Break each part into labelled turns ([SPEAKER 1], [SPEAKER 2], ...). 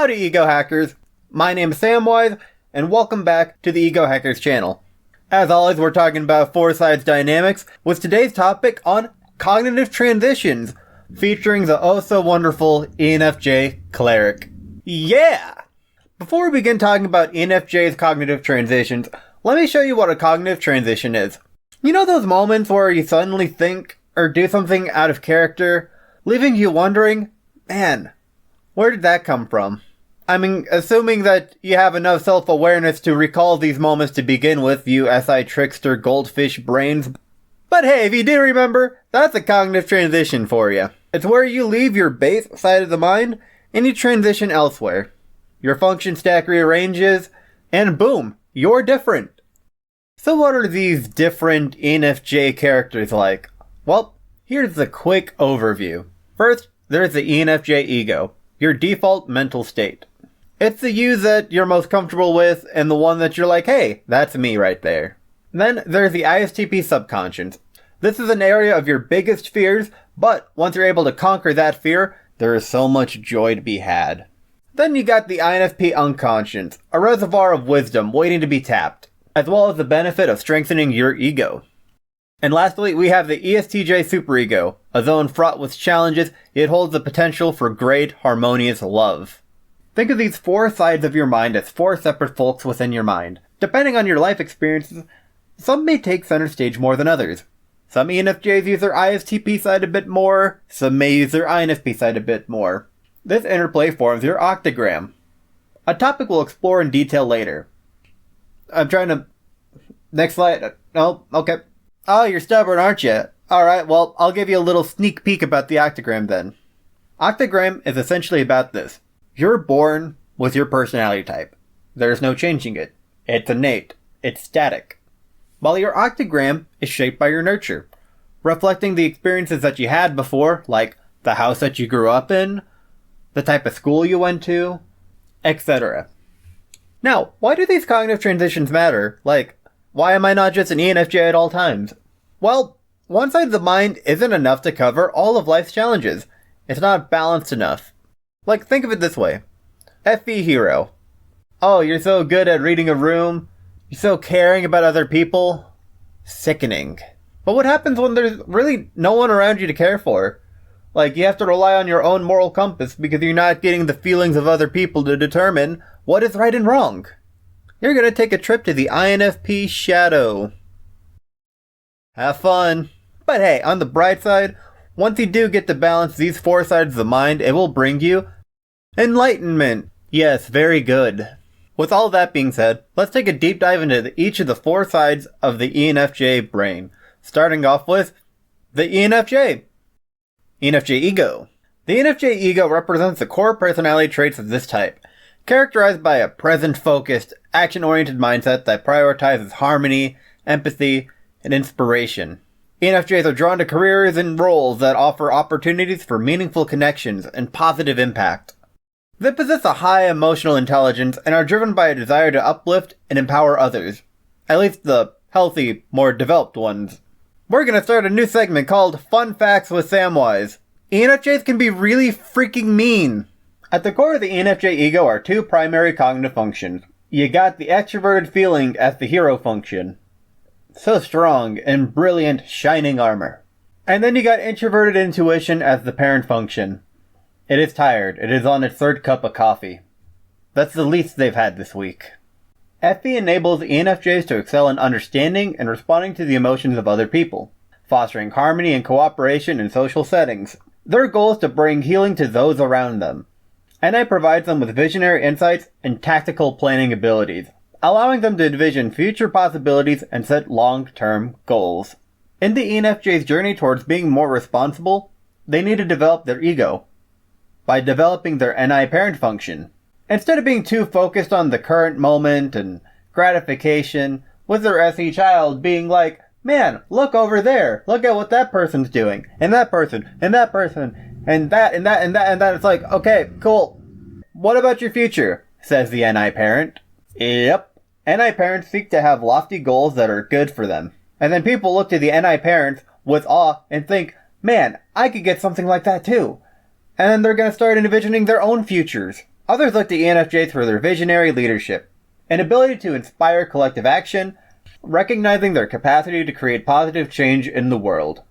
[SPEAKER 1] Howdy, Ego Hackers! My name is Samwise, and welcome back to the Ego Hackers channel. As always, we're talking about Four Sides dynamics, with today's topic on cognitive transitions, featuring the oh-so-wonderful ENFJ Cleric. Yeah! Before we begin talking about ENFJ's cognitive transitions, let me show you what a cognitive transition is. You know those moments where you suddenly think or do something out of character, leaving you wondering, man, where did that come from? I mean, assuming that you have enough self-awareness to recall these moments to begin with, you SI trickster goldfish brains. But hey, if you do remember, that's a cognitive transition for you. It's where you leave your base side of the mind and you transition elsewhere. Your function stack rearranges, and boom, you're different. So what are these different ENFJ characters like? Well, here's the quick overview. First, there's the ENFJ ego, your default mental state. It's the you that you're most comfortable with and the one that you're like, hey, that's me right there. Then there's the ISTP subconscious. This is an area of your biggest fears, but once you're able to conquer that fear, there is so much joy to be had. Then you got the INFP unconscious, a reservoir of wisdom waiting to be tapped, as well as the benefit of strengthening your ego. And lastly, we have the ESTJ superego, a zone fraught with challenges, yet holds the potential for great, harmonious love. Think of these four sides of your mind as four separate folks within your mind. Depending on your life experiences, some may take center stage more than others. Some ENFJs use their ISTP side a bit more, some may use their INFP side a bit more. This interplay forms your octagram, a topic we'll explore in detail later. Next slide. Oh, okay. Oh, you're stubborn, aren't you? Alright, well, I'll give you a little sneak peek about the octagram then. Octagram is essentially about this. You're born with your personality type. There's no changing it. It's innate. It's static. While your octagram is shaped by your nurture, reflecting the experiences that you had before, like the house that you grew up in, the type of school you went to, etc. Now, why do these cognitive transitions matter? Like, why am I not just an ENFJ at all times? Well, one side of the mind isn't enough to cover all of life's challenges. It's not balanced enough. Like, think of it this way. FE hero. Oh, you're so good at reading a room. You're so caring about other people. Sickening. But what happens when there's really no one around you to care for? Like, you have to rely on your own moral compass because you're not getting the feelings of other people to determine what is right and wrong. You're gonna take a trip to the INFP shadow. Have fun. But hey, on the bright side, once you do get to balance these four sides of the mind, it will bring you enlightenment. Yes, very good. With all that being said, let's take a deep dive into each of the four sides of the ENFJ brain. Starting off with the ENFJ. ENFJ ego. The ENFJ ego represents the core personality traits of this type, characterized by a present-focused, action-oriented mindset that prioritizes harmony, empathy, and inspiration. ENFJs are drawn to careers and roles that offer opportunities for meaningful connections and positive impact. They possess a high emotional intelligence and are driven by a desire to uplift and empower others. At least the healthy, more developed ones. We're gonna start a new segment called Fun Facts with Samwise. ENFJs can be really freaking mean. At the core of the ENFJ ego are two primary cognitive functions. You got the extroverted feeling as the hero function. So strong and brilliant, shining armor. And then you got introverted intuition as the parent function. It is tired. It is on its third cup of coffee. That's the least they've had this week. FE enables ENFJs to excel in understanding and responding to the emotions of other people, fostering harmony and cooperation in social settings. Their goal is to bring healing to those around them. NI provides them with visionary insights and tactical planning abilities, allowing them to envision future possibilities and set long-term goals. In the ENFJ's journey towards being more responsible, they need to develop their ego by developing their NI parent function. Instead of being too focused on the current moment and gratification, with their SE child being like, man, look over there, look at what that person's doing, and that person, and that person, and that, and that, and that, and that. It's like, okay, cool. What about your future? Says the NI parent. Yep. NI parents seek to have lofty goals that are good for them. And then people look to the NI parents with awe and think, man, I could get something like that too. And then they're going to start envisioning their own futures. Others look to ENFJs for their visionary leadership, an ability to inspire collective action, recognizing their capacity to create positive change in the world.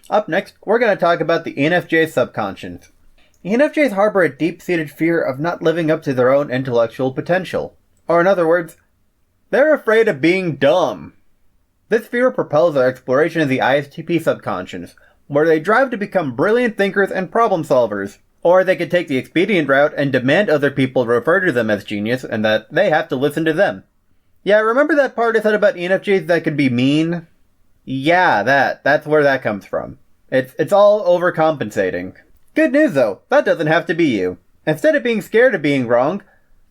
[SPEAKER 1] Up next, we're going to talk about the ENFJ subconscious. ENFJs harbor a deep-seated fear of not living up to their own intellectual potential. Or in other words, they're afraid of being dumb. This fear propels their exploration of the ISTP subconscious, where they drive to become brilliant thinkers and problem solvers. Or they could take the expedient route and demand other people refer to them as genius and that they have to listen to them. Yeah, remember that part I said about ENFJs that could be mean? Yeah, that's where that comes from. It's all overcompensating. Good news though, that doesn't have to be you. Instead of being scared of being wrong,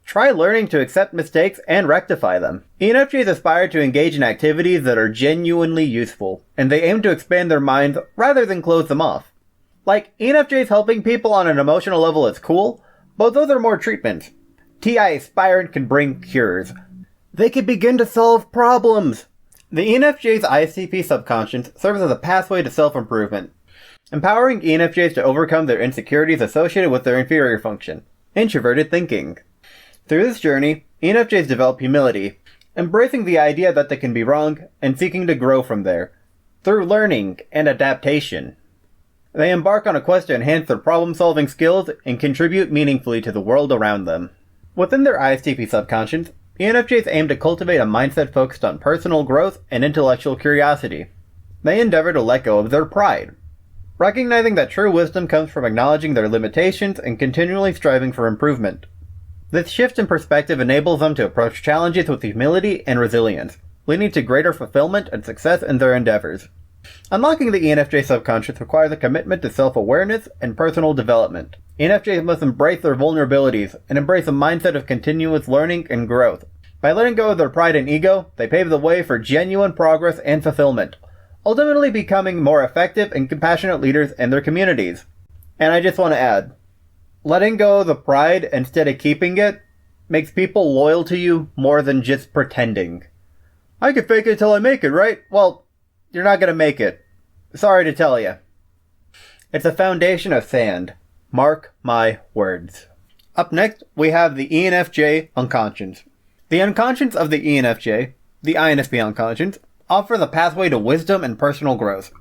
[SPEAKER 1] try learning to accept mistakes and rectify them. ENFJs aspire to engage in activities that are genuinely useful, and they aim to expand their minds rather than close them off. Like, ENFJs helping people on an emotional level is cool, but those are more treatments. TI Aspirant can bring cures. They can begin to solve problems. The ENFJ's ISTP subconscious serves as a pathway to self-improvement, empowering ENFJs to overcome their insecurities associated with their inferior function, introverted thinking. Through this journey, ENFJs develop humility, embracing the idea that they can be wrong and seeking to grow from there, through learning and adaptation. They embark on a quest to enhance their problem-solving skills and contribute meaningfully to the world around them. Within their ISTP subconscious, ENFJs aim to cultivate a mindset focused on personal growth and intellectual curiosity. They endeavor to let go of their pride, recognizing that true wisdom comes from acknowledging their limitations and continually striving for improvement. This shift in perspective enables them to approach challenges with humility and resilience, leading to greater fulfillment and success in their endeavors. Unlocking the ENFJ subconscious requires a commitment to self-awareness and personal development. ENFJs must embrace their vulnerabilities and embrace a mindset of continuous learning and growth. By letting go of their pride and ego, they pave the way for genuine progress and fulfillment, ultimately becoming more effective and compassionate leaders in their communities. And I just want to add, letting go of the pride instead of keeping it makes people loyal to you more than just pretending. I can fake it till I make it, right? Well, you're not gonna make it. Sorry to tell you. It's a foundation of sand. Mark my words. Up next, we have the ENFJ unconscious. The unconscious of the ENFJ, the INFP unconscious, offers a pathway to wisdom and personal growth.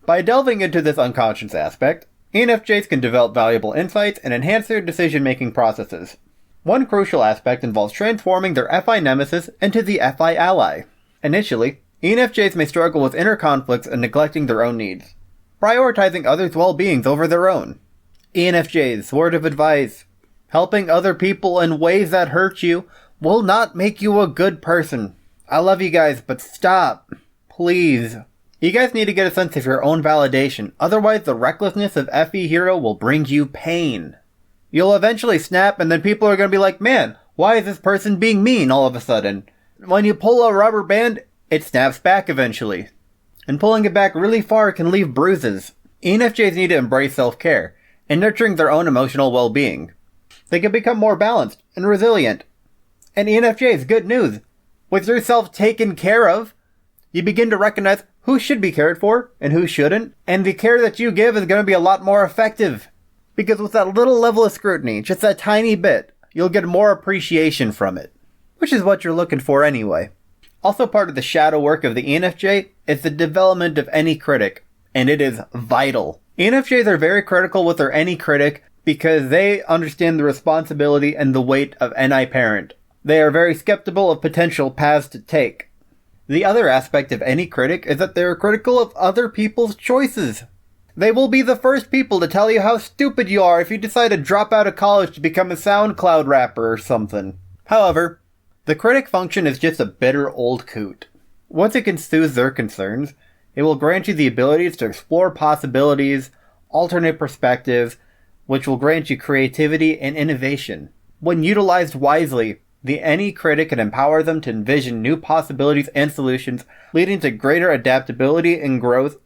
[SPEAKER 1] By delving into this unconscious aspect, ENFJs can develop valuable insights and enhance their decision-making processes. One crucial aspect involves transforming their FI nemesis into the FI ally. Initially, ENFJs may struggle with inner conflicts and neglecting their own needs, prioritizing others' well-beings over their own. ENFJs, word of advice: helping other people in ways that hurt you will not make you a good person. I love you guys, but stop. Please. You guys need to get a sense of your own validation, otherwise the recklessness of FE Hero will bring you pain. You'll eventually snap and then people are going to be like, man, why is this person being mean all of a sudden? When you pull a rubber band, it snaps back eventually. And pulling it back really far can leave bruises. ENFJs need to embrace self-care and nurturing their own emotional well-being. They can become more balanced and resilient. And ENFJs, good news. With yourself taken care of, you begin to recognize who should be cared for and who shouldn't, and the care that you give is going to be a lot more effective. Because with that little level of scrutiny, just that tiny bit, you'll get more appreciation from it. Which is what you're looking for anyway. Also part of the shadow work of the ENFJ is the development of any critic, and it is vital. ENFJs are very critical with their any critic because they understand the responsibility and the weight of NI parent. They are very skeptical of potential paths to take. The other aspect of any critic is that they are critical of other people's choices. They will be the first people to tell you how stupid you are if you decide to drop out of college to become a SoundCloud rapper or something. However, the critic function is just a bitter old coot. Once it can soothe their concerns, it will grant you the abilities to explore possibilities, alternate perspectives, which will grant you creativity and innovation. When utilized wisely, the any critic can empower them to envision new possibilities and solutions, leading to greater adaptability and growth,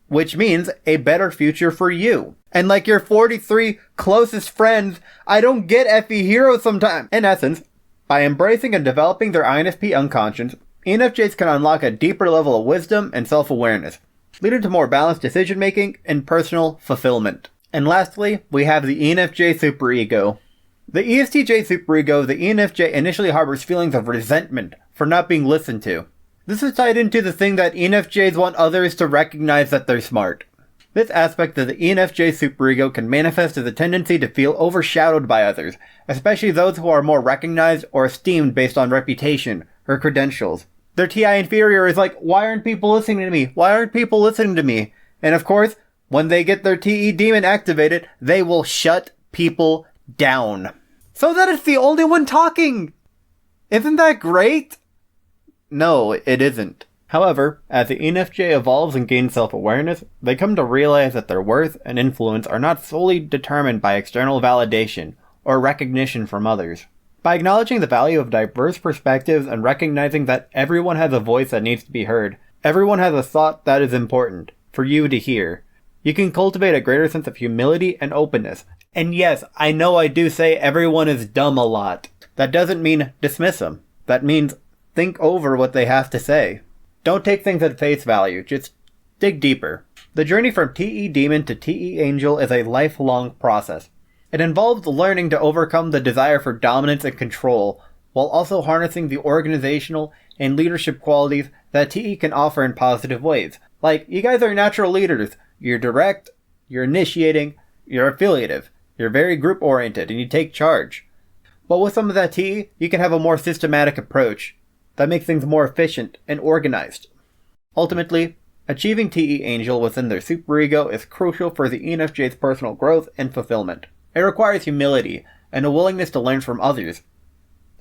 [SPEAKER 1] which means a better future for you. And like your 43 closest friends, I don't get FE Hero sometimes. In essence, by embracing and developing their INFP unconscious, ENFJs can unlock a deeper level of wisdom and self-awareness, leading to more balanced decision-making and personal fulfillment. And lastly, we have the ENFJ superego. The ESTJ superego, the ENFJ, initially harbors feelings of resentment for not being listened to. This is tied into the thing that ENFJs want others to recognize that they're smart. This aspect of the ENFJ superego can manifest as a tendency to feel overshadowed by others, especially those who are more recognized or esteemed based on reputation or credentials. Their TI inferior is like, why aren't people listening to me? Why aren't people listening to me? And of course, when they get their TE demon activated, they will shut people down. So that it's the only one talking! Isn't that great? No, it isn't. However, as the ENFJ evolves and gains self-awareness, they come to realize that their worth and influence are not solely determined by external validation or recognition from others. By acknowledging the value of diverse perspectives and recognizing that everyone has a voice that needs to be heard, everyone has a thought that is important for you to hear, you can cultivate a greater sense of humility and openness. And yes, I know I do say everyone is dumb a lot. That doesn't mean dismiss them. That means think over what they have to say. Don't take things at face value, just dig deeper. The journey from TE Demon to TE Angel is a lifelong process. It involves learning to overcome the desire for dominance and control, while also harnessing the organizational and leadership qualities that TE can offer in positive ways. Like, you guys are natural leaders. You're direct, you're initiating, you're affiliative, you're very group-oriented, and you take charge. But with some of that TE, you can have a more systematic approach that makes things more efficient and organized. Ultimately, achieving TE Angel within their superego is crucial for the ENFJ's personal growth and fulfillment. It requires humility and a willingness to learn from others,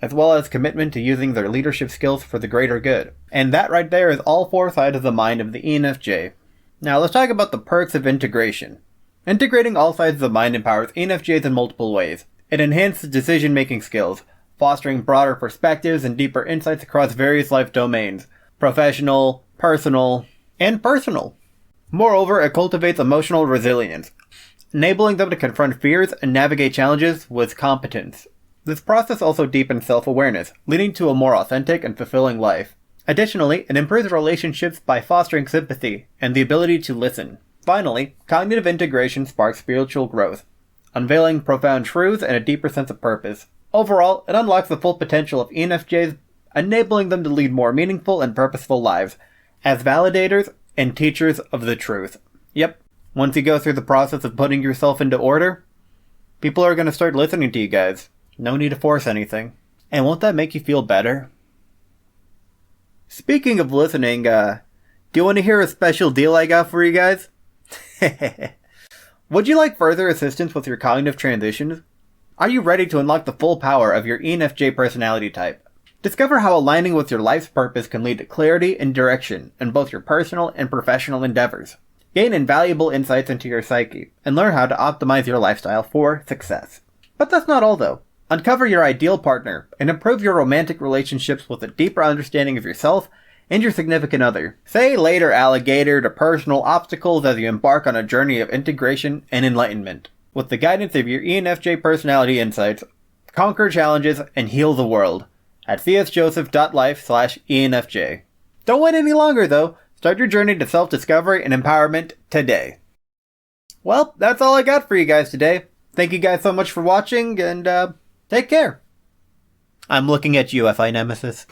[SPEAKER 1] as well as commitment to using their leadership skills for the greater good. And that right there is all four sides of the mind of the ENFJ. Now let's talk about the perks of integration. Integrating all sides of the mind empowers ENFJs in multiple ways. It enhances decision-making skills, fostering broader perspectives and deeper insights across various life domains, professional, personal, and personal. Moreover, it cultivates emotional resilience, enabling them to confront fears and navigate challenges with competence. This process also deepens self-awareness, leading to a more authentic and fulfilling life. Additionally, it improves relationships by fostering sympathy and the ability to listen. Finally, cognitive integration sparks spiritual growth, unveiling profound truths and a deeper sense of purpose. Overall, it unlocks the full potential of ENFJs, enabling them to lead more meaningful and purposeful lives, as validators and teachers of the truth. Yep, once you go through the process of putting yourself into order, people are going to start listening to you guys. No need to force anything. And won't that make you feel better? Speaking of listening, do you want to hear a special deal I got for you guys? Would you like further assistance with your cognitive transitions? Are you ready to unlock the full power of your ENFJ personality type? Discover how aligning with your life's purpose can lead to clarity and direction in both your personal and professional endeavors. Gain invaluable insights into your psyche, and learn how to optimize your lifestyle for success. But that's not all though. Uncover your ideal partner, and improve your romantic relationships with a deeper understanding of yourself and your significant other. Say later, alligator, to personal obstacles as you embark on a journey of integration and enlightenment. With the guidance of your ENFJ personality insights, conquer challenges and heal the world at csjoseph.life/ENFJ. Don't wait any longer though. Start your journey to self-discovery and empowerment today. Well, that's all I got for you guys today. Thank you guys so much for watching, and take care. I'm looking at you, FI Nemesis.